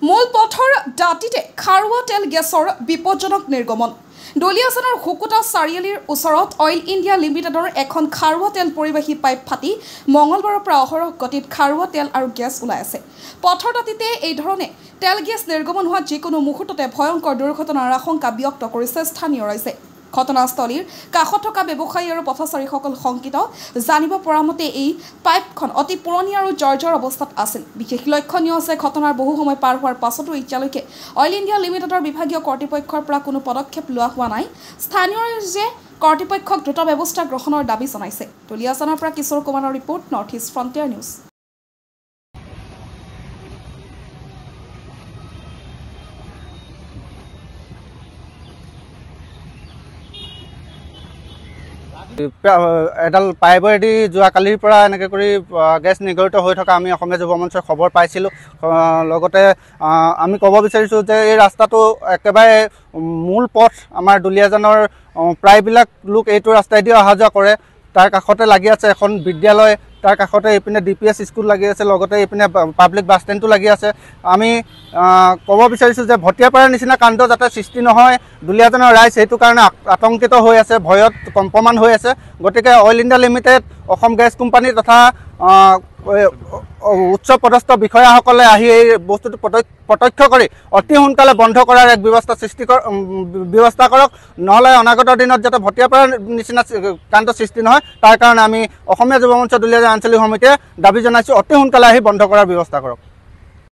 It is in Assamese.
মূল পথৰ দাঁতিতে খাৰুৱা তেল গেছৰ বিপদজনক নিৰ্গমন দলিয়াজানৰ হুকুটা চাৰিআলিৰ ওচৰত অইল ইণ্ডিয়া লিমিটেডৰ এখন খাৰুৱা তেল পৰিবাহী পাইপ ফাটি মঙলবাৰৰ পৰা অহৰহ গতিত খাৰুৱা তেল আৰু গেছ ওলাই আছে পথৰ দাঁতিতে এই ধৰণে তেল গেছ নিৰ্গমন হোৱা যিকোনো মুহূৰ্ততে ভয়ংকৰ দুৰ্ঘটনাৰ আশংকা ব্যক্ত কৰিছে স্থানীয় ৰাইজে ঘটনাস্থলীৰ কাষত থকা ব্যৱসায়ী আৰু পথচাৰীসকল শংকিত জানিব পৰা মতে এই পাইপখন অতি পুৰণি আৰু জৰ্জৰ অৱস্থাত আছিল বিশেষ লক্ষণীয় আছে ঘটনাৰ বহু সময় পাৰ হোৱাৰ পাছতো এতিয়ালৈকে অইল ইণ্ডিয়া লিমিটেডৰ বিভাগীয় কৰ্তৃপক্ষৰ পৰা কোনো পদক্ষেপ লোৱা হোৱা নাই স্থানীয় ৰাইজে কৰ্তৃপক্ষক দ্ৰুত ব্যৱস্থা গ্ৰহণৰ দাবী জনাইছে দলিয়াজানৰ পৰা কিশোৰ কুমাৰৰ report north east frontier news এডাল পাইপেদি যোৱা কালিৰ পৰা এনেকৈ কৰি গেছ নিগৰিত হৈ থকা আমি অসমীয়া যুৱ মঞ্চৰ খবৰ পাইছিলোঁ লগতে আমি ক'ব বিচাৰিছোঁ যে এই ৰাস্তাটো একেবাৰে মূল পথ আমাৰ দুলীয়াজানৰ প্ৰায়বিলাক লোক এইটো ৰাস্তাইদি অহা যোৱা কৰে তাৰ কাষতে লাগি আছে এখন বিদ্যালয় তাৰ কাষতে এইপিনে DPS স্কুল লাগি আছে লগতে এইপিনে পাব্লিক বাছ ষ্টেণ্ডটো লাগি আছে আমি ক'ব বিচাৰিছোঁ যে ভটিয়াপাৰাৰ নিচিনা কাণ্ড যাতে সৃষ্টি নহয় দুলীয়াজানৰ ৰাইজ সেইটো কাৰণে আতংকিত হৈ আছে ভয়ত কম্পমান হৈ আছে গতিকে oil India limited Assam gas company তথা উচ্চ পদস্থ বিষয়াসকলে আহি এই বস্তুটো প্ৰত্যক্ষ কৰি অতি সোনকালে বন্ধ কৰাৰ এক ব্যৱস্থা কৰক নহ'লে অনাগত দিনত যাতে ভটিয়াপাৰাৰ নিচিনা কাণ্ড সৃষ্টি নহয় তাৰ কাৰণে আমি অসমীয়া যুৱ মঞ্চ দুলীয়াজান আঞ্চলিক সমিতিয়ে দাবী জনাইছোঁ অতি সোনকালে আহি বন্ধ কৰাৰ ব্যৱস্থা কৰক